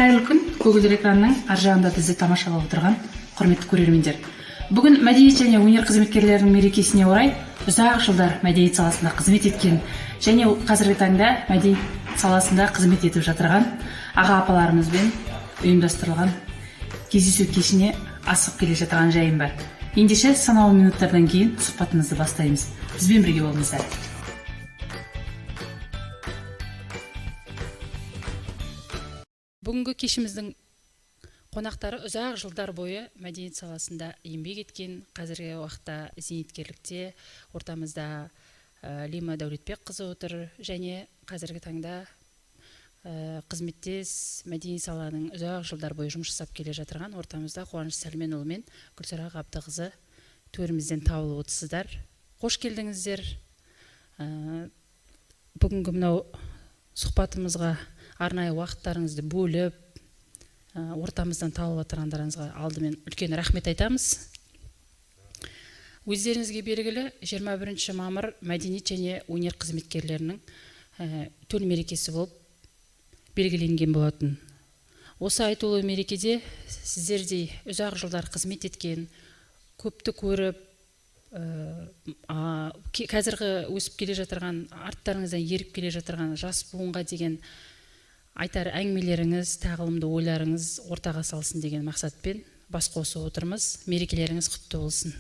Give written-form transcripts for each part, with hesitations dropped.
Қайырлы күн, көгілдір экранның ар жағында бізді тамашалап отырған құрметті көрермендер. Бүгін мәдениет және өнер қызметкерлерінің мерекесіне орай ұзақ жылдар мәдениет саласында қызмет еткен және қазіргі таңда мәдениет саласында қызмет етіп жатырған аға апаларымызбен ұйымдастырылған кездесу кешіне асығып келе жатырған жайым бар. Ендеше санаулы минуттардан кейін сұхбатымызды бастаймыз. Бізбен бірге болыңыздар. Бүгінгі кешіміздің қонақтары ұзақ жылдар бойы мәдениет саласында еңбек еткен, қазіргі уақытта зейнеткерлікте ортамызда Лима Дәулетбекқызы отыр және қазіргі таңда қызметтес мәдениет саланың ұзақ жылдар бойы жұмыс жасап келе жатырған ортамызда Қуаныш Сәлменұлы мен Гүлсара Ғабдықызы төрімізден табылып отырсыздар. Қош келдіңіздер. Бүгінгі мынау сұхбатымызға арнайы уақыттарыңызды бөліп, ортамыздан табылып отырғандарыңызға алдымен үлкен рахмет айтамыз. Өздеріңізге белгілі 21 мамыр мәдениет және өнер қызметкерлерінің төл мерекесі болып белгіленген болатын. Осы айтулы мерекеде сіздердей ұзақ жылдар қызмет еткен, көпті көріп, қазіргі өсіп келе жатырған, арттарыңыздан еріп келе жатырған жас буынға деген айтар әңгімелеріңіз, тағылымды ойларыңыз ортаға салсын деген мақсатпен бас қосып отырмыз. Мерекелеріңіз құтты болсын.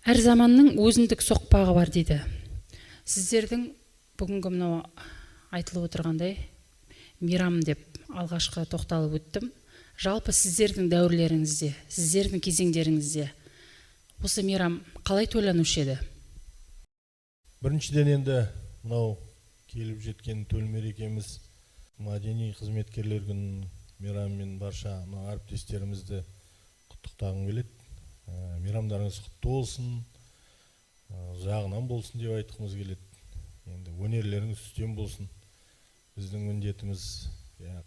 Әр заманның өзіндік соқпағы бар дейді. Сіздердің бүгінгі мынау айтылып отырғандай мейрам деп алғашқы тоқталып өттім. Жалпы сіздердің дәуірлеріңізде, сіздердің кезеңдеріңізде осы мейрам қалай тойланушы еді? Біріншіден енді мынау келіп жеткен төл мерекеміз мәдени қызметкерлер күнінің мейрамымен барша әріптестерімізді құттықтағым келеді. Мейрамдарыңыз құтты болсын, ұзағынан болсын деп айтқымыз келеді. Енді өнерлеріңіз үстем болсын. Біздің міндетіміз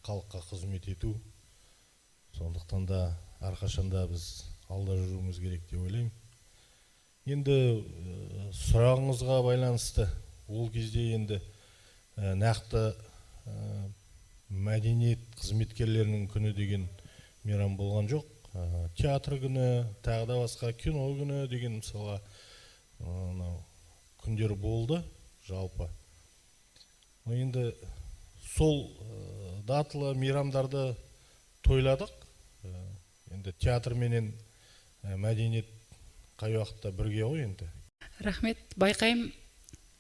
халыққа қызмет ету. Сондықтан да әрқашанда біз алда жүруіміз керек деп ойлаймын. Енді сұрағыңызға байланысты ол кезде енді нақты мәдениет қызметкерлерінің күні деген мейрам болған жоқ. Театр күні, тағы да басқа кино күні деген мысалға күндер болды жалпы. Енді сол датылы мейрамдарды тойладық. Енді театр менен мәдениет қай уақытта бірге ғой енді. Рахмет. Байқайым,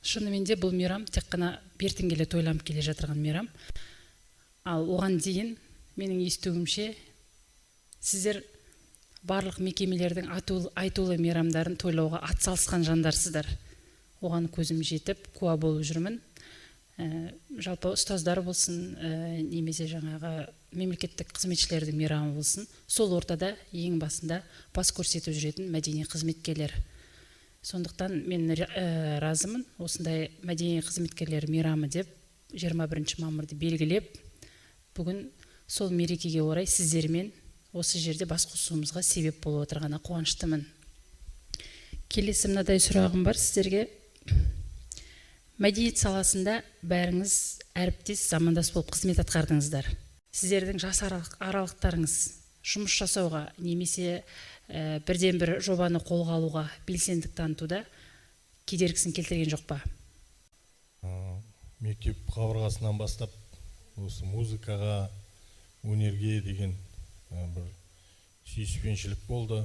шынымен де бұл мейрам тек қана бертін келе тойланып келе жатырған мейрам. Ал оған дейін менің естуімше сіздер барлық мекемелердің айтулы мейрамдарын тойлауға атсалысқан жандарсыздар. Оған көзім жетіп, куә болып жүрмін. Жалпы ұстаздар болсын, немесе жаңағы мемлекеттік қызметшілердің мейрамы болсын, сол ортада ең басында бас көрсетіп жүретін мәдени қызметкерлер. Сондықтан мен разымын, осындай мәдени қызметкерлер мейрамы деп 21 мамырды белгілеп, бүгін сол мерекеге орай сіздермен осы жерде бас қосуымызға себеп болып отырғанына қуаныштымын. Келесі мынадай сұрағым бар сіздерге. Мәдениет саласында бәріңіз әріптес, замандас болып қызмет атқардыңыздар. Сіздердің жас аралықтарыңыз жұмыс жасауға немесе бірден бір жобаны қолға алуға белсенділік танытуда кедергісін келтірген жоқ па? Мектеп қабырғасынан бастап осы музыкаға, өнерге деген бір сүйіспеншілік болды.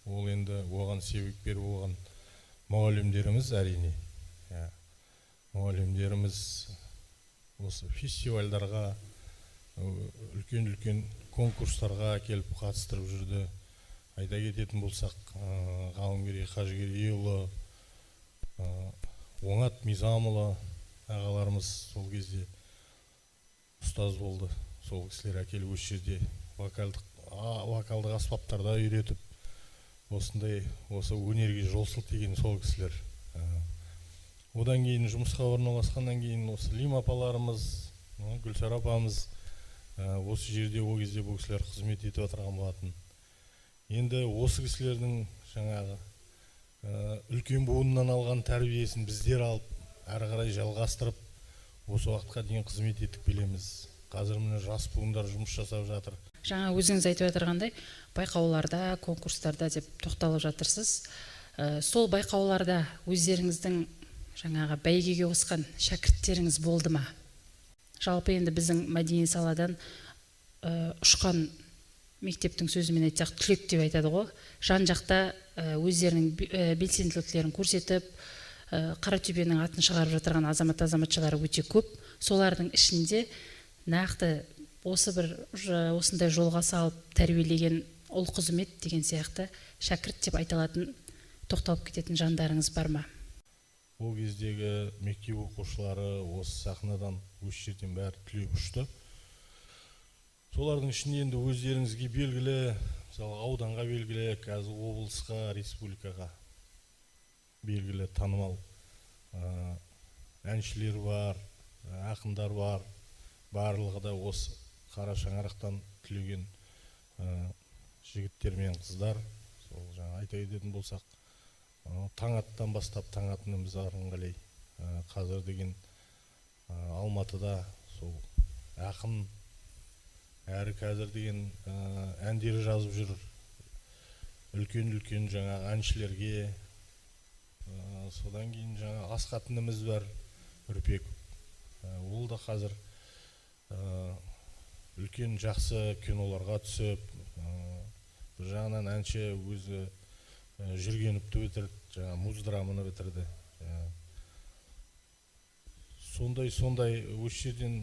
Ол енді оған себепкер болған мұғалімдеріміз әрине. Мұғалімдеріміз осы фестивальдарға, үлкен конкурстарға келіп қатыстырып жүрді. Айта кететін болсақ, Ғалымгерей Қажыгерейұлы, Оңат Мизамұлы ағаларымыз сол кезде ұстаз болды. Сол кісілер әкеліп осы жерде вокалдық аспаптарда үйретіп, осы өнерге жол сілтеген сол кісілер. Одан кейін жұмысқа орналасқаннан кейін осы Лима апаларымыз, Гүлсара апамыз осы жерде ол кезде бұл кісілер қызмет етіп отырған болатын. Енді осы кісілердің жаңағы үлкен буыннан алған тәрбиесін біздер алып, әрі қарай жалғастырып, осы уақытқа дейін қызмет етіп келеміз. Қазір міне жас буындар жұмыс жасап жатыр. Жаңа өзіңіз айтып отырғандай, байқауларда, конкурстарда деп тоқталып жатырсыз. Сол байқауларда өздеріңіздің жаңағы бәйгеге қосқан шәкірттеріңіз болды ма? Жалпы енді біздің мәдени саладан ұшқан мектептің сөзімен айтсақ, түлек деп айтады ғой. Жан жақта өздерінің белсенділіктерін көрсетіп, Қаратөбенің атын шығарып жатырған азамат-азаматшалары өте көп. Солардың ішінде нақты осындай жолға салып тәрбиелеген ұл қызмет деген сияқты шәкірт деп айтылатын, тоқталып кететін жандарыңыз бар ма? Ол кездегі мектеп оқушылары осы сахнадан осы жерден бәрі түлеп ұшты. Солардың ішінде енді өздеріңізге белгілі, мысалы ауданға белгілі, қазір облысқа, республикаға белгілі танымал әншілер бар, ақындар бар. Барлығы да осы қара шаңырақтан түлеген жігіттер мен қыздар. Сол жаңа айта кететін болсақ, таң аттан бастап таң атынымыз Арынғали қазір деген Алматыда сол ақын әрі қазір деген әндер жазып жүр. Үлкен жаңа әншілерге. Содан кейін жаңа Асқат ініміз бар, Үрпек. Ол да қазір үлкен жақсы киноларға түсіп, бір жағынан әнші өзі жүргеніпті бітірді, жаңа Муздраманы бітірді. Сондай осы жерден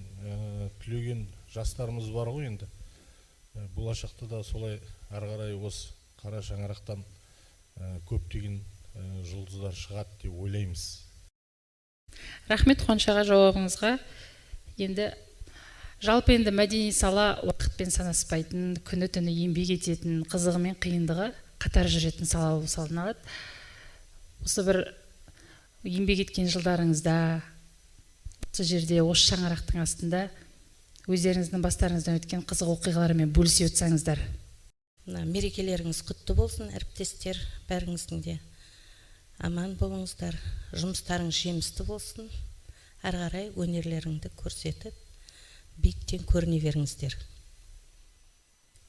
түлеген жастарымыз бар ғой енді. Болашақта да солай ары қарай осы қара шаңырақтан көптеген жұлдыздар шығады деп ойлаймыз. Рахмет Қуаншаға жауабыңызға. Енді жалпы енді мәдени сала уақытпен санаспайтын, күні түні еңбек ететін, қызығы мен қиындығы қатар жүретін сала болып саналады. Осы бір еңбек еткен жылдарыңызда, осы жерде осы шаңырақтың астында өздеріңіздің бастарыңыздан өткен қызық оқиғалармен бөлісе өтсеңіздер. Мерекелеріңіз құтты болсын, әріптестер, бәріңіздің де аман болыңыздар, жұмыстарың жемісті болсын, әрі қарай өнерлеріңді көрсетіп, биіктен көріне беріңіздер.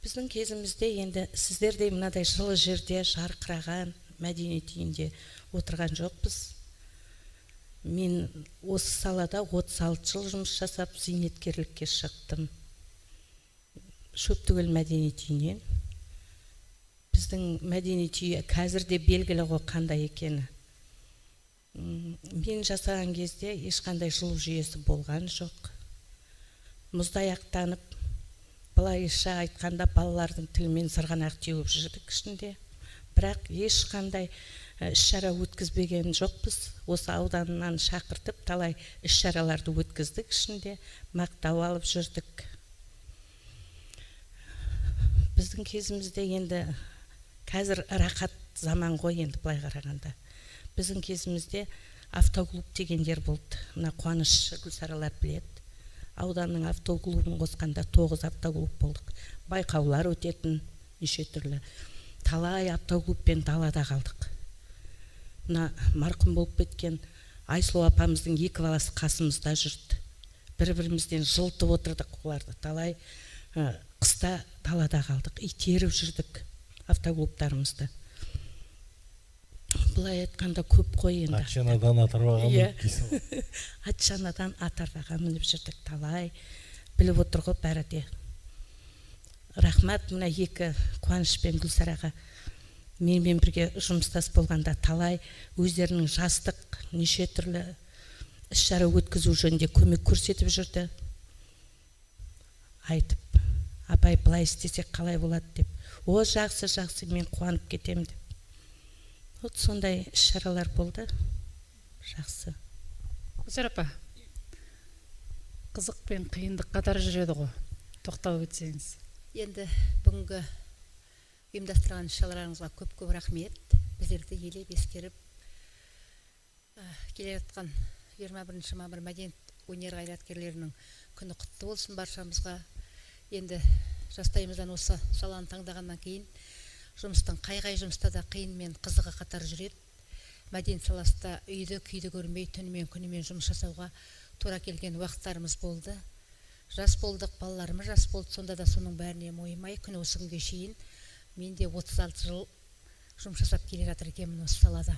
Біздің кезімізде енді сіздердей мынадай жылы жерде жарқыраған мәдениет үйінде отырған жоқпыз. Мен осы салада 36 жыл жұмыс жасап, зейнеткерлікке шықтым. Шөптігіл мәдениет үйінен. Біздің мәдениет үйі қазірде белгілі ғой қандай екені. Мен жасаған кезде ешқандай жылу жүйесі болған жоқ. Мұздаяқтанып, былайша айтқанда балалардың тілімен сырғанақ теуіп жүрдік ішінде. Бірақ ешқандай іс-шара өткізбеген жоқпыз. Осы ауданнан шақыртып, талай іс-шараларды өткіздік ішінде, мақтау алып жүрдік. Біздің кезімізде енді қазір рақат заман ғой енді былай қарағанда. Біздің кезімізде автоклуб дегендер болды. Мына Қуаныш Гүлсаралар біледі. Ауданның автоклубын қосқанда 9 автоклуб болдық. Байқаулар өтетін неше түрлі. Талай автоклубпен далада қалдық. Мына марқұм болып кеткен Айсұлу апамыздың 2 баласы қасымызда жүрді. Бір-бірімізден жылтып отырдық оларды. Талай қыста далада қалдық. Итеріп жүрдік автоклубтарымызды. Бұлай айтқанда көп қой енді. Атшанадан атарбаға мініп дейсің. Атшанадан атарбаға мініп жүрдік талай. Біліп отыр ғой бәрі де. Рахмат мына 2 Қуаныш пен Гүлсараға менімен бірге жұмыстас болғанда талай өздерінің жастық неше түрлі іс-шара өткізу жөнінде көмек көрсетіп жүрді. Айтып, апай былай істесек қалай болады деп. О жақсы мен қуанып кетем деп. Вот сондай іс-шаралар болды. Жақсы. Гүлсара апа, қызық пен қиындық қатар жүреді ғой. Тоқталып өтсеңіз. Енді бүгінгі ұйымдастырған іс-шараларыңызға көп рахмет. Біздерді елеп ескеріп келе жатқан 21 мамыр мәдениет өнер қайраткерлерінің күні құтты болсын баршамызға. Енді жастайымыздан осы саланы таңдағаннан кейін жұмыстың қай жұмыста да қиын мен қызығы қатар жүреді. Мәдениет саласында үйді күйді көрмей түнімен күнімен жұмыс жасауға тура келген уақыттарымыз болды. Жас болдық, балаларымыз жас болды, сонда да соның бәріне мойымай күн осы күнге шейін мен де 36 жыл жұмыс жасап келе жатыр екенмін осы салада.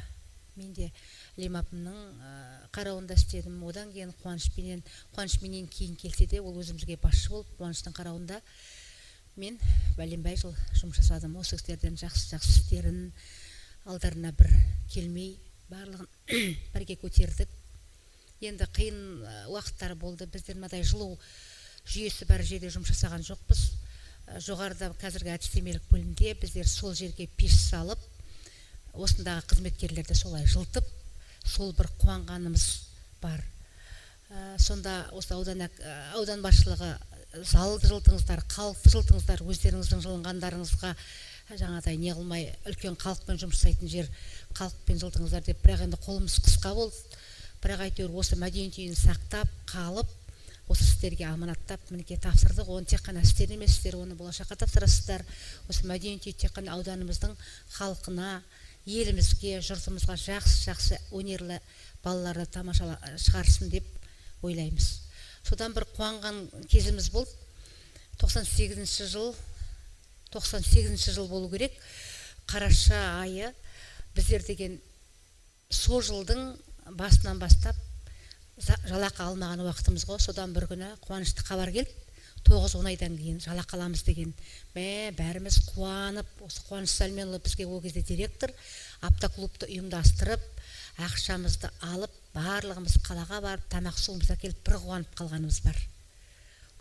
Мен де Лим апамның қарауында істедім. Одан кейін қуанышменен кейін келсе де ол өзімізге басшы болып, қуаныштың қарауында мен бәленбай жыл жұмыс жасадым. Осы кісілерден жақсы істерін алдарына бір келмей барлығын бірге көтердік. Енді қиын уақыттар болды. Біздер мынадай жылу жүйесі бар жерде жұмыс жасаған жоқпыз. Жоғарыда қазіргі әдістемелік бөлімде біздер сол жерге пеш салып, осындағы қызметкерлерді солай жылтып, сол бір қуанғанымыз бар. Сонда осы аудан басшылығы залды жылтыңыздар, халықты жылтыңыздар, өздеріңіздің жылынғандарыңызға жаңадай не қылмай, үлкен халықпен жұмыс жасайтын жер, халықпен жылтыңыздар деп, бірақ енді қолымыз қысқа болды. Бірақ әйтеуір осы мәдениет үйін сақтап, қалып, осы сіздерге аманаттап, мінекей тапсырдық. Оны тек қана сіздер емес, сіздер оны болашаққа тапсырасыздар. Осы мәдениет үйі тек қана ауданымыздың халқына, елімізге, жұртымызға жақсы өнерлі балаларды тамаша шығарсын деп ойлаймыз. Содан бір қуанған кезіміз болды. 98 жыл болу керек. Қараша айы біздер деген сол жылдың басынан бастап жалақы алмаған уақытымыз ғой. Содан бір күні қуанышты хабар келді. 9-10 айдан кейін жалақы аламыз деген. Бәріміз қуанып, осы Қуаныш Сәлменұлы бізге ол кезде директор, автоклубты ұйымдастырып, ақшамызды алып, барлығымыз қалаға барып, тамақ суымызды әкеліп бір қуанып қалғанымыз бар.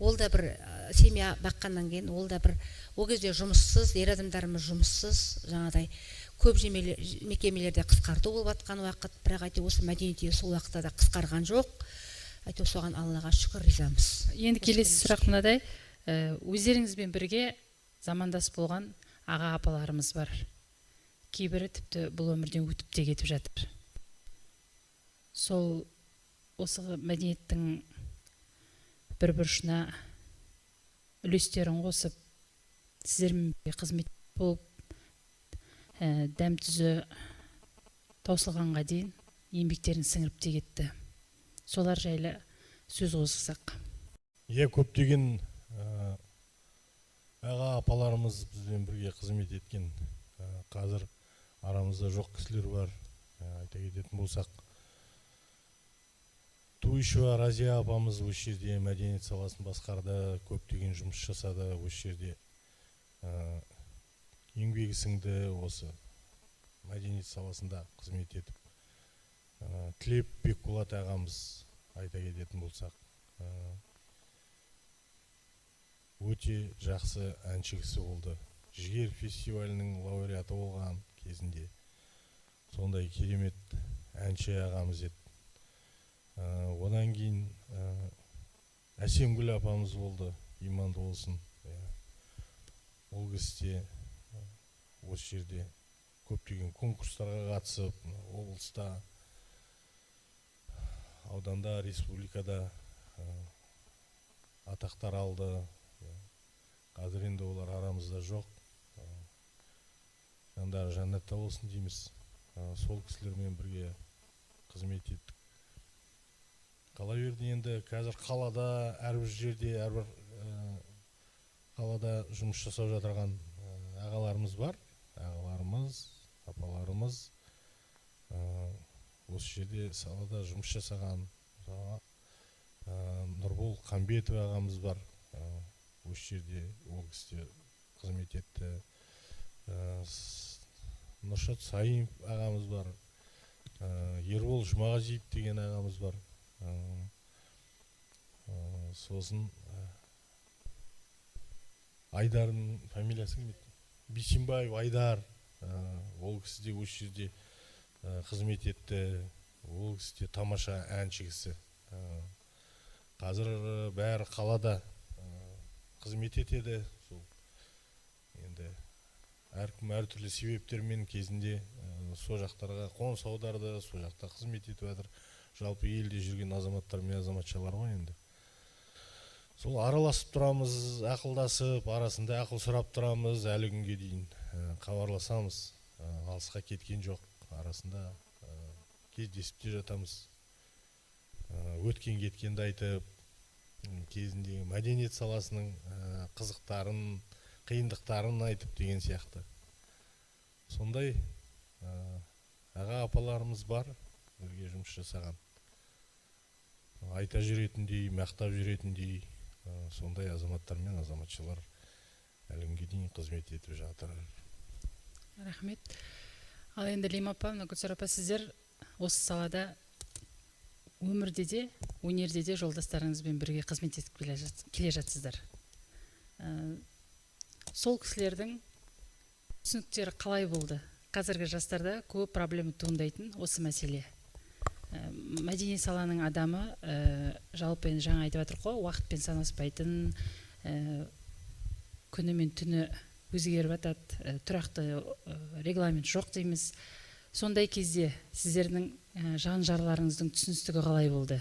Ол да бір семья баққаннан кейін, ол да бір ол кезде жұмыссыз, ер адамдарымыз жұмыссыз, жаңадай көп мекемелерде қысқарту болып жатқан уақыт, бірақ әйтеуір осы мәдениет үйі сол уақытта да қысқарған жоқ. Әйтеуір соған Аллаға шүкір, ризамыз. Енді келесі сұрақ мынадай, өздеріңізбен бірге замандас болған аға апаларымыз бар. Кейбірі тіпті бұл өмірден өтіп те кетіп жатыр. Сол осы мәдениеттің бір бұрышына үлестерін қосып, сіздермен қызмет болып, дәм тұзы таусылғанға дейін еңбектерін сіңіріп те кетті. Солар жайлы сөз қозғасақ. Көптеген аға апаларымыз бізбен бірге қызмет еткен. Қазір арамызда жоқ кісілер бар. Айта кететін болсақ, Туышева Разия апамыз осы жерде мәдениет саласын басқарды, көптеген жұмыс жасады, осы жерде еңбегі сіңді, осы мәдениет саласында қызмет етіп. Тілеп Бекболат ағамыз, айта кететін болсақ, өте жақсы әнші кісі болды. Жігер фестивалінің лауреаты болған кезінде сондай керемет әнші ағамыз еді. Одан кейін Әсемгүл апамыз болды, иманды болсын. Ол кісі осы жерде көптеген конкурстарға қатысып, облыста, ауданда, республикада атақтар алды. Қазір енді олар арамызда жоқ. Жандары жәннатта болсын дейміз. Сол кісілермен бірге қызмет еттік. Қала берді енді қазір қалада, әрбір жерде, әрбір қалада жұмыс жасап жатырған ағаларымыз бар. Ағаларымыз, апаларымыз осы жерде салада жұмыс жасаған. Нұрбол Қамбетов ағамыз бар. Осы жерде ол кісі қызмет етті. Нұршат Сайын ағамыз бар. Ербол Жұмағазиев деген ағамыз бар. Сосын Айдардың фамилиясы кім еді? Бисимбаев Айдар. Ол кісі де осы жерде қызмет етті. Ол кісі де тамаша әнші кісі. Қазір бәрі қалада қызмет етеді. Енді әркім әртүрлі себептермен кезінде сол жақтарға қоныс аударды, сол жақта қызмет етіп жатыр. Жалпы елде жүрген азаматтар мен азаматшалар ғой енді. Сол араласып тұрамыз, ақылдасып, арасында ақыл сұрап тұрамыз, әлі күнге дейін хабарласамыз. Алысқа кеткен жоқ, арасында кездесіп те жатамыз. өткен кеткенді айтып, кезіндегі мәдениет саласының қызықтарын, қиындықтарын айтып деген сияқты. Сондай аға апаларымыз бар, бірге жұмыс жасаған. Айта жүретіндей, мақтап жүретіндей, сондай азаматтар мен азаматшылар әлі күнге дейін қызмет етіп жатыр. Рахмет. Ал енді Лима апа, Гүлсара апа, сіздер осы салада өмірде де, өнерде де жолдастарыңызбен бірге қызмет етіп келе жатсыздар. Сол кісілердің түсініктері қалай болды? Қазіргі жастарда көп проблема туындайтын осы мәселе. Мәдени саланың адамы жалпы енді жаңа айтып жатыр ғой, уақытпен санаспайтын, күні мен түні өзгеріп жатады, тұрақты регламент жоқ дейміз. Сондай кезде сіздердің жан-жарларыңыздың түсіністігі қалай болды?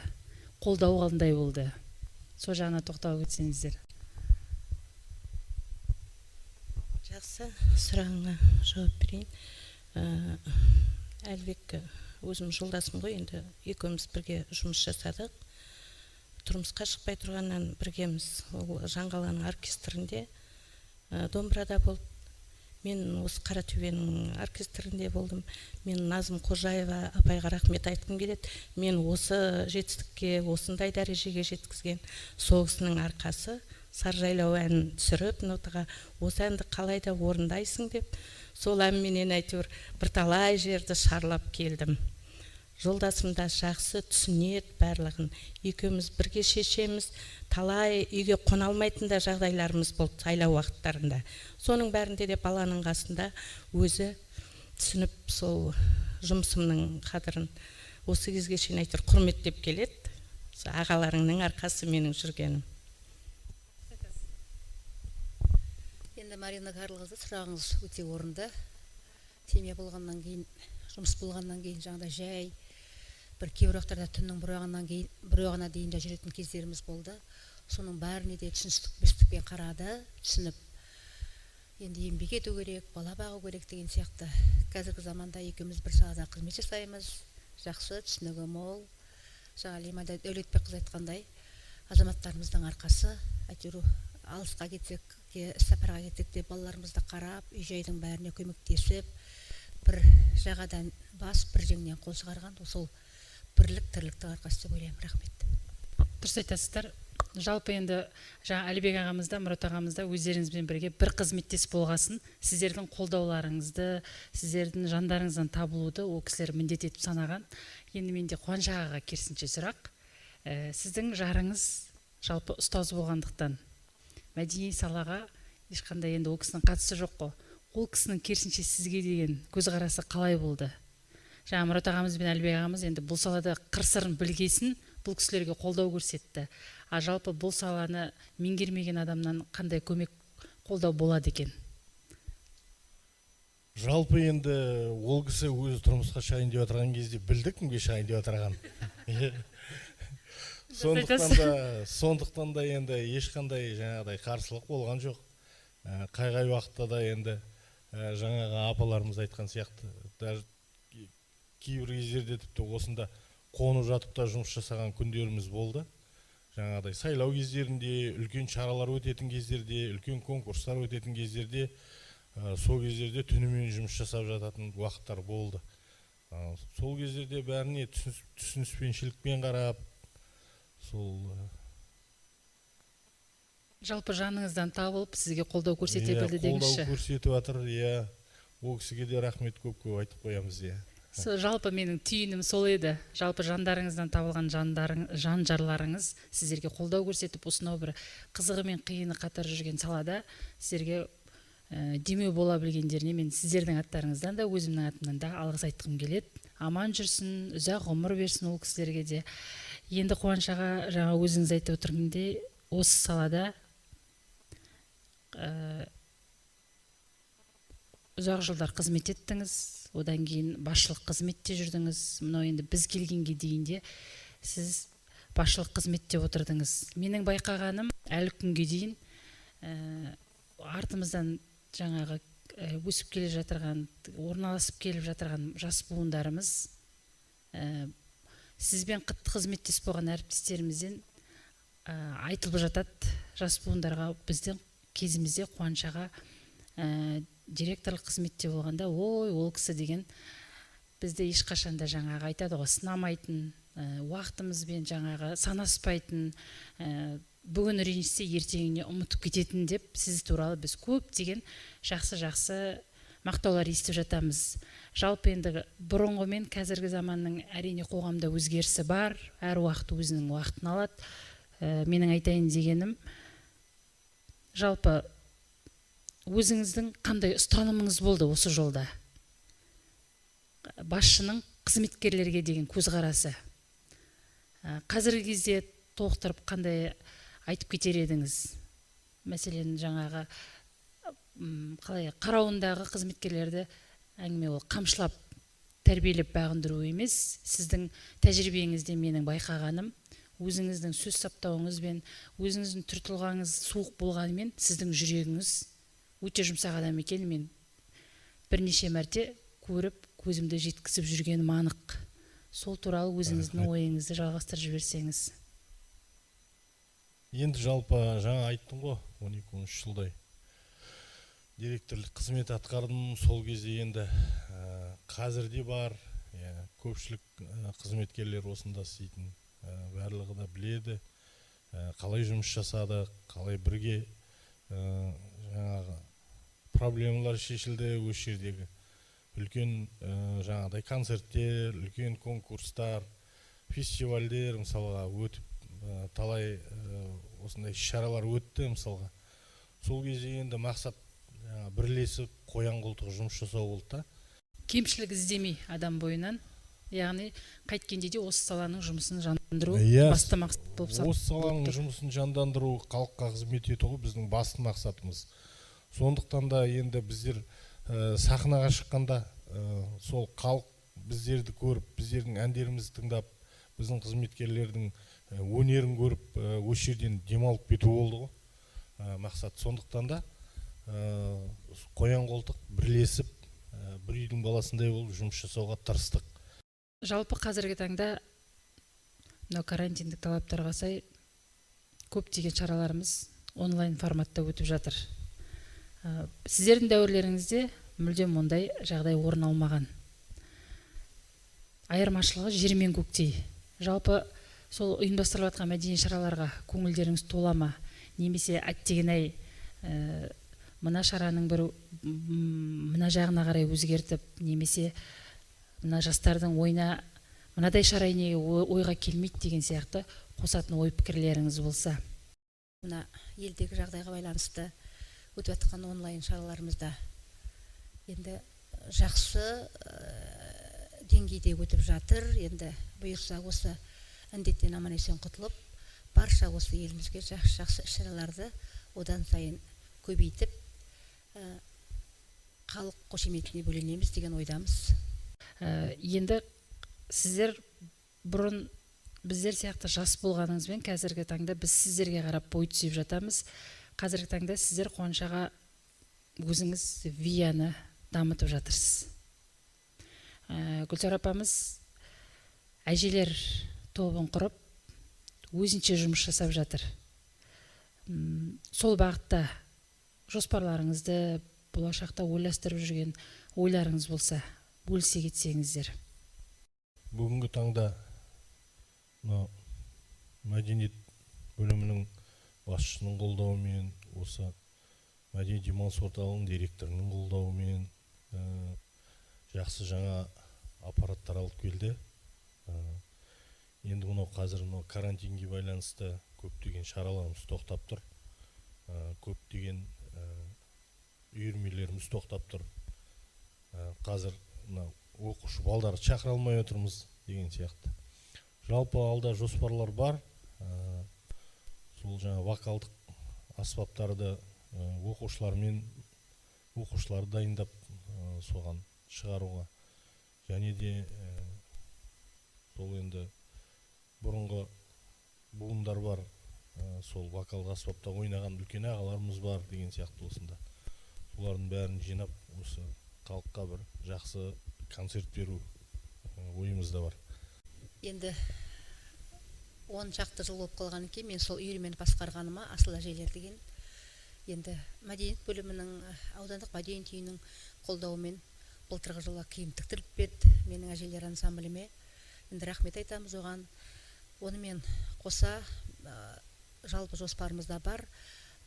Қолдау қандай болды? Сол жағына тоқталып өтсеңіздер. Жақсы, сұрағыңа жауап берейін. Әлбек өзім жолдасым ғой, енді екеуміз бірге жұмыс жасадық. Тұрмысқа шықпай тұрғаннан біргеміз ол Жаңғаланың оркестрінде домбырада болды. Мен осы Қаратөбенің оркестрінде болдым. Мен Назым Қожаева апайға рахмет айтқым келеді. Мен осы жетістікке, осындай дәрежеге жеткізген сол кісінің арқасы. Саржайлау әнін түсіріп, нотаға осы әнді қалай да орындайсың деп, сол әнменен әйтеуір бірталай жерді шарлап келдім. Жолдасым да жақсы түсінеді барлығын. Екеуміз бірге шешеміз, талай үйге қона алмайтын да жағдайларымыз болды сайлау уақыттарында. Соның бәрінде де баланың қасында өзі түсініп, сол жұмысымның қадірін осы кезге шейін әйтеуір құрметтеп келеді. Ағаларыңның арқасы менің жүргенім. Енді Марина Карлықызы, сұрағыңыз өте орынды. Семья болғаннан кейін, жұмыс болғаннан кейін жаңағыда жай бір кейбір уақыттарда түннің бір уағына дейін де жүретін кездеріміз болды. Соның бәріне де түсіністікпен қарады, түсініп, енді еңбек ету керек, бала бағу керек деген сияқты. Қазіргі заманда екеуміз бір салада қызмет жасаймыз, жақсы, түсінігі мол. Жаңа Лима Дәулетбекқызы айтқандай, азаматтарымыздың арқасы, әйтеуір алысқа кетсек, сапарға кетсек те балаларымызды қарап, үй-жайдың бәріне көмектесіп, бір жағадан бас, бір жеңнен қол шығарған, сол бірлік, тірліктің арқасы деп ойлаймын. Рахмет. Дұрыс айтасыздар. Жалпы енді жаңа Әлібек ағамызда, Мұрат ағамызда өздеріңізбен бірге бір қызметтес болғасын, сіздердің қолдауларыңызды, сіздердің жандарыңыздан табылуды ол кісілер міндет етіп санаған. Енді менде Қуаныш ағаға керісінше сұрақ. Сіздің жарыңыз жалпы ұстаз болғандықтан мәдени салаға ешқандай енді ол кісінің қатысы жоқ қой. Ол кісінің керісінше сізге деген көзқарасы қалай болды? Жаңа Мұрат ағамыз бен Әлібек ағамыз енді бұл салада қыр-сырын білгесін, бұл кісілерге қолдау көрсетті. А жалпы бұл саланы меңгермеген адамнан қандай көмек, қолдау болады екен? Жалпы енді ол кісі өзі тұрмысқа шығайын деп отырған кезде білдік кімге шығайын деп отырған. Сондықтан да енді ешқандай жаңағыдай қарсылық болған жоқ. Қай уақытта да енді жаңағы апаларымыз айтқан сияқты, даже кейбір кездерде тіпті осында қонып жатып та жұмыс жасаған күндеріміз болды. Жаңағыдай сайлау кездерінде, үлкен шаралар өтетін кездерде, үлкен конкурстар өтетін кездерде, сол кездерде түнімен жұмыс жасап жататын уақыттар болды. Сол кездерде бәріне түсініспеншілікпен қарап, сол жалпы жаныңыздан табылып, сізге қолдау көрсете білді деңізші. Қолдау көрсетіп жатыр, ол кісіге де рахмет көп айтып қоямыз. Жалпы менің түйінім сол еді. Жалпы жандарыңыздан табылған жан-жарларыңыз сіздерге қолдау көрсетіп, осынау бір қызығы мен қиыны қатар жүрген салада сіздерге демеу бола білгендеріне мен сіздердің аттарыңыздан да, өзімнің атымнан да алғыс айтқым келеді. Аман жүрсін, ұзақ ғұмыр берсін ол кісілерге де. Енді Қуаныш аға, жаңа өзіңіз айтып отырғандай, осы салада ұзақ жылдар қызмет еттіңіз, одан кейін басшылық қызметте жүрдіңіз. Мынау енді біз келгенге дейін де сіз басшылық қызметте отырдыңыз. Менің байқағаным, әлі күнге дейін артымыздан жаңағы өсіп келе жатырған, орналасып келіп жатырған жас буындарымыз сізбен қытты қызметтес болған әріптестерімізден айтылып жатат, жас буындарға біздің кезімізде Қуаншаға директорлық қызметте болғанда, ой, ол кісі деген бізді ешқашанда жаңағы айтады ғой, сынамайтын, уақытымызбен жаңағы санаспайтын, бүгін ренжісе ертеңіне ұмытып кететін деп, сіз туралы біз көп деген жақсы мақтаулар естіп жатамыз. Жалпы енді бұрынғы мен қазіргі заманның әрине қоғамда өзгерісі бар, әр уақыт өзінің уақытын алады. Менің айтайын дегенім, жалпы өзіңіздің қандай ұстанымыңыз болды осы жолда? Басшының қызметкерлерге деген көзқарасы. Қазіргі кезде толықтырып қандай айтып кетер едіңіз? Мәселен, жаңағы қалай қарауындағы қызметкерлерді әңгіме ол қамшылап тәрбиелеп бағындыру емес, сіздің тәжірибеңізде менің байқағаным, өзіңіздің сөз саптауыңызбен, өзіңіздің түр тұлғаңыз суық болғанымен, сіздің жүрегіңіз өте жұмсақ адам екенін мен бірнеше мәрте көріп, көзімді жеткізіп жүргенім анық. Сол туралы өзіңіздің ойыңызды жалғастырып жіберсеңіз. Енді жалпы жаңа айттым ғой, 12-13 жылдай директорлық қызмет атқардым. Сол кезде енді қазірде бар, көпшілік қызметкерлер осында істейтін, барлығы да біледі, қалай жұмыс жасады, қалай бірге жаңағы проблемалар шешілді. Осы жердегі үлкен жаңағыдай концерттер, үлкен конкурстар, фестивальдер мысалға өтіп, талай осындай шаралар өтті мысалға. Сол кезде енді мақсат бірлесіп қоян қолтық жұмыс жасау болды да. Кемшілік іздемей адам бойынан, яғни қайткенде де осы саланың жұмысын жандандыру басты мақсат болып салды. Осы саланың жұмысын жандандыру, халыққа қызмет ету біздің басты мақсатымыз. Сондықтан да енді біздер сахнаға шыққанда сол халық біздерді көріп, біздердің әндерімізді тыңдап, біздің қызметкерлердің өнерін көріп, осы жерден демалып кету болды ғой мақсат. Сондықтан да қоян қолтық бірлесіп, бір үйдің баласындай болып жұмыс жасауға тырыстық. Жалпы қазіргі таңда карантиндік талаптарға сай көптеген шараларымыз онлайн форматта өтіп жатыр. Сіздердің дәуірлеріңізде мүлдем ондай жағдай орын алмаған. Айырмашылығы жер мен көктей. Жалпы сол ұйымдастырылып жатқан мәдени шараларға көңілдеріңіз тола ма? Немесе әттеген-ай мына шараның бір мына жағына қарай өзгертіп, немесе мына жастардың ойына мынадай шара неге ойға келмейді деген сияқты қосатын ой пікірлеріңіз болса. Мына елдегі жағдайға байланысты өтіп жатқан онлайн шараларымызда енді жақсы деңгейде өтіп жатыр. Енді бұйырса осы індеттен аман есен құтылып, барша осы елімізге жақсы іс-шараларды одан сайын көбейтіп, халық қошеметіне бөленеміз деген ойдамыз. Енді сіздер бұрын біздер сияқты жас болғаныңызбен қазіргі таңда біз сіздерге қарап бой түзеп жатамыз. Қазіргі таңда сіздер Қуаншаға өзіңіз вияны дамытып жатырсыз. Гүлсара апамыз әжелер тобын құрып, өзінше жұмыс жасап жатыр. Сол бағытта жоспарларыңызды, болашақта ойластырып жүрген ойларыңыз болса, бөлісе кетсеңіздер. Бүгінгі таңда мәдениет бөлімінің басшысының қолдауымен, осы мәдени демалыс орталығының директорының қолдауымен жақсы жаңа аппараттар алып келді. Енді қазір карантинге байланысты көптеген шараларымыз тоқтап тұр. Көптеген үйірмелеріміз тоқтап тұр. Қазір оқушы балдарды шақыра алмай отырмыз деген сияқты. Жалпы алда жоспарлар бар. Сол жаңа вокалдық аспаптарды оқушыларды дайындап соған шығаруға. Және де сол енді бұрынғы буындар бар. Сол вокалдық аспапта ойнаған үлкен ағаларымыз бар деген сияқты осында. Солардың бәрін жинап, осы халыққа бір жақсы концерт беру ойымызда бар. енді 10 шақты жыл болып қалғаннан кейін мен сол үйірмені басқарғаныма асыл әжелер деген енді мәдениет бөлімінің аудандық мәдениет үйінің қолдауымен былтырғы жылы киім тіктіріп берді менің әжелер ансамбліме. Енді рахмет айтамыз оған. Онымен қоса жалпы жоспарымызда бар,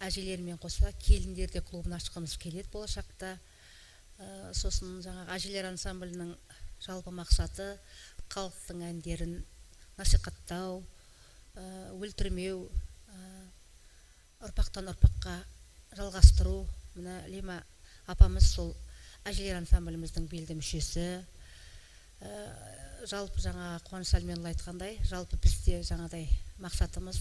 әжелермен қоса келіндерде клубын ашқымыз келеді болашақта. Сосын жаңағы әжелер ансамблінің жалпы мақсаты халықтың әндерін насихаттау, өлтірмеу, ұрпақтан ұрпаққа жалғастыру. Мына Лима апамыз сол әжелер ансамбліміздің белді мүшесі. Жалпы жаңа Қуаныш Сәлменұлы айтқандай, жалпы бізде жаңадай мақсатымыз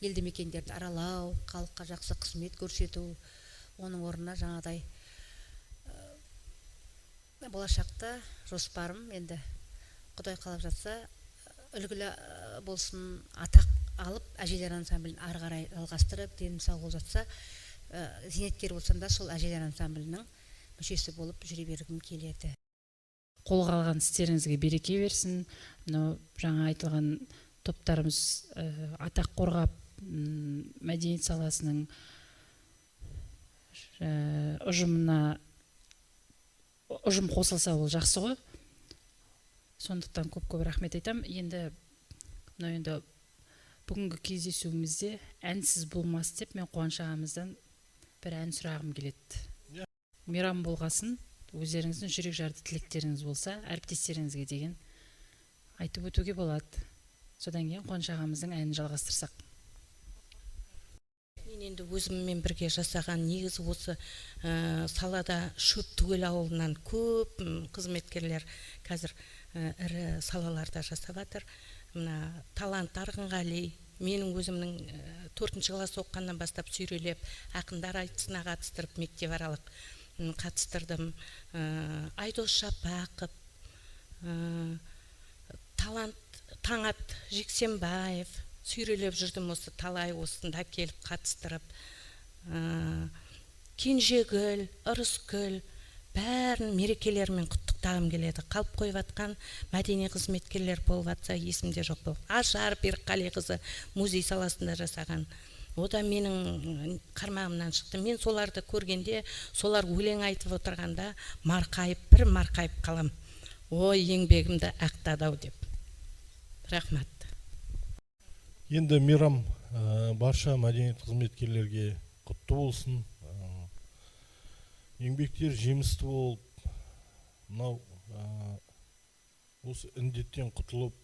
елді мекендерді аралау, халыққа жақсы қызмет көрсету. Оның орнына жаңадай болашақта жоспарым енді Құдай қалап жатса үлгілі болсын, атақ алып әжелер ансамблін ары қарай жалғастырып, дені сау болып жатса, зейнеткер болсам да сол әжелер ансамблінің мүшесі болып жүре бергім келеді. Қолға алған істеріңізге береке берсін. Мынау жаңа айтылған топтарымыз атақ қорғап, мәдениет саласының ұжым қосылса ол жақсы ғой. Сондықтан көп рахмет айтам. Енді бүгінгі кездесуімізде әнсіз болмас деп мен Қуаныш ағамыздан бір ән сұрағым келеді. Мейрам болғасын, өздеріңіздің жүрек жарды тілектеріңіз болса, әріптестеріңізге деген айтып өтуге болады. Содан кейін Қуаныш ағамыздың әнін жалғастырсақ. Мен енді өзіммен бірге жасаған негізі осы салада Шөп түгел ауылынан көп қызметкерлер қазір ірі салаларда жасап жатыр. Мына Талант Арғынғали, менің өзімнің 4-ші класс оқығаннан бастап сүйрелеп, ақындар айтысына қатыстырып, мектепаралық қатыстырдым. Айдос Шапақов, Таңат Жексенбаев сүйрелеп жүрдім, осы талай осында келіп қатыстырып. Кенжегүл, Ырысгүл бәрін мерекелермен құттықтағым келеді. Қалып қойып атқан мәдени қызметкерлер болып атса есімде жоқ болды. Ажар Берқалиқызы музей саласында жасаған. О да менің қармағымнан шықты. Мен соларды көргенде, солар өлең айтып отырғанда бір марқайып қалам. Ой, еңбегімді ақтады-ау деп. Рахмат. Енді мейрам барша мәдениет қызметкерлерге құтты болсын. Еңбектер жемісті болып, мынау осы індеттен құтылып,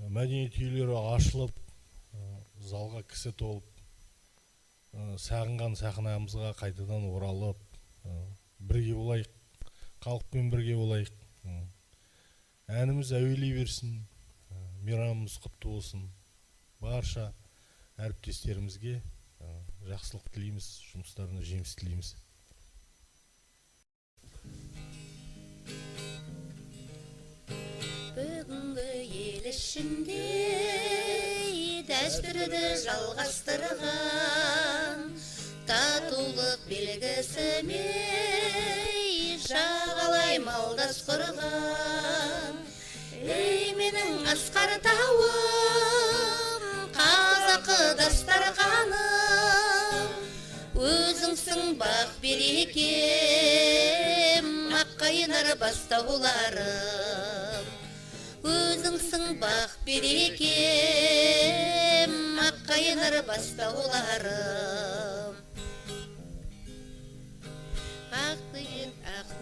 мәдениет үйлері ашылып, залға кісі толып, сағынған сахнамызға қайтадан оралып, бірге болайық, халықпен бірге болайық. Әніміз әуелей берсін, мейрамымыз құтты болсын. Барша әріптестерімізге жақсылық тілейміз, жұмыстарына жеміс тілейміз. Бүгінгі ел ішінде дәстүрді жалғастырған, татулық белгісімен жағалай малдас құрған. Ей менің асқар тауым, қазақы дастарханым, өзіңсің бақ берекем, аққайынар бастауларым. Өзіңсің бақ берекем, аққайынар бастауларым. Ақ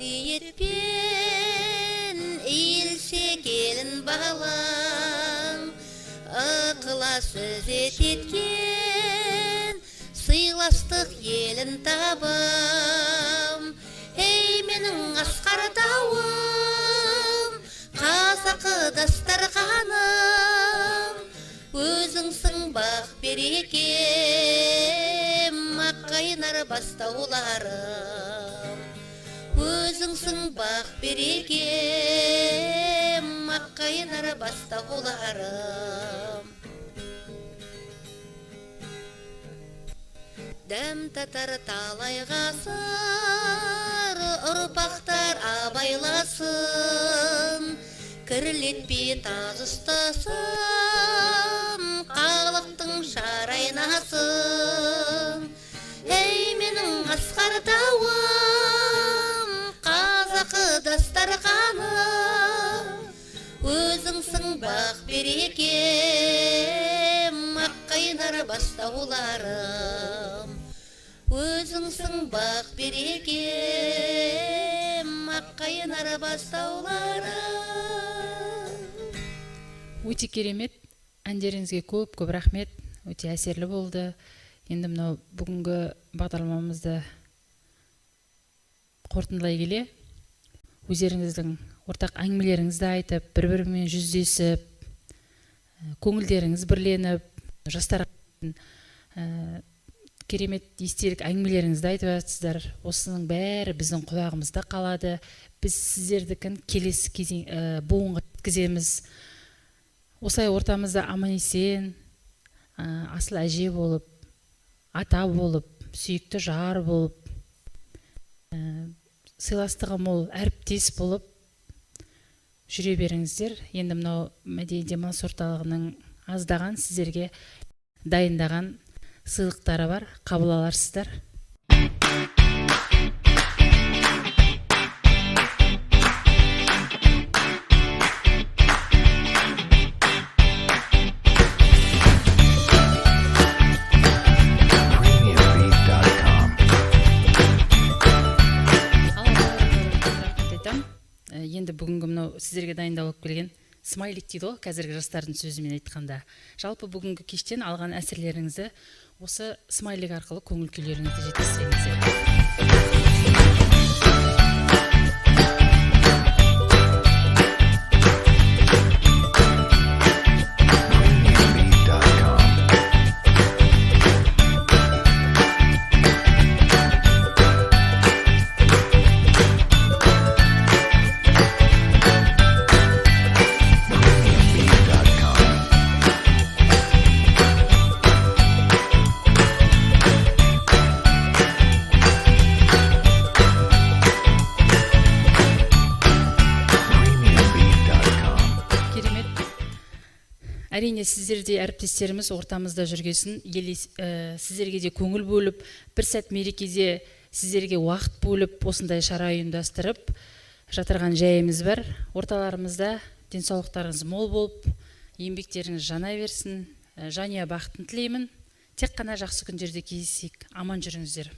ниетпен иілсе келін балаң, ықылас сөз еткен сыйластық елін табам. Ей менің асқар тауым, қазақы дастарханым, өзіңсің бақ берекем, аққайынар бастауларым. Өзіңсің бақ берекем, аққайынар бастауларым. Дәм татар талай ғасыр, ұрпақтар абайласын, кірілетпей таз ұстасын, қалықтың шарайнасын. Ей менің асқар тауым, қазақы дастарханым, өзіңсің бақ берекем, ақ қайнар бастауларым. Өзіңсің бақ берекем, ақ қайнар бастауларым. Өте керемет, әндеріңізге көп рахмет, өте әсерлі болды. Енді мынау бүгінгі бағдарламамызды қорытындылай келе, өздеріңіздің ортақ әңгімелеріңізді айтып, бір-бірімен жүздесіп, көңілдеріңіз бірленіп, жастарға керемет естелік әңгімелеріңізді айтып жатсыздар. Осының бәрі біздің құлағымызда қалады. Біз сіздердікін келесі буынға жеткіземіз. Осылай ортамызда аман-есен, асыл әже болып, ата болып, сүйікті жар болып, сыйластығы мол әріптес болып жүре беріңіздер. Енді мынау мәдени демалыс орталығының аздаған сіздерге дайындаған сыйлықтары бар, қабыл аларсыздар. Енді бүгінгі мынау сіздерге дайындалып келген смайлик дейді ғой, қазіргі жастардың сөзімен айтқанда. Жалпы бүгінгі кештен алған әсерлеріңізді осы смайлик арқылы көңіл күйлеріңізді жеткізсеңіздер. Әрине сіздерде әріптестеріміз ортамызда жүргесін, сіздерге де көңіл бөліп, бір сәт мерекеде сіздерге уақыт бөліп, осындай шара ұйымдастырып жатырған жайымыз бар. Орталарымызда денсаулықтарыңыз мол болып, еңбектеріңіз жана берсін, жанұя бақытын тілеймін. Тек қана жақсы күндерде кездесейік. Аман жүріңіздер.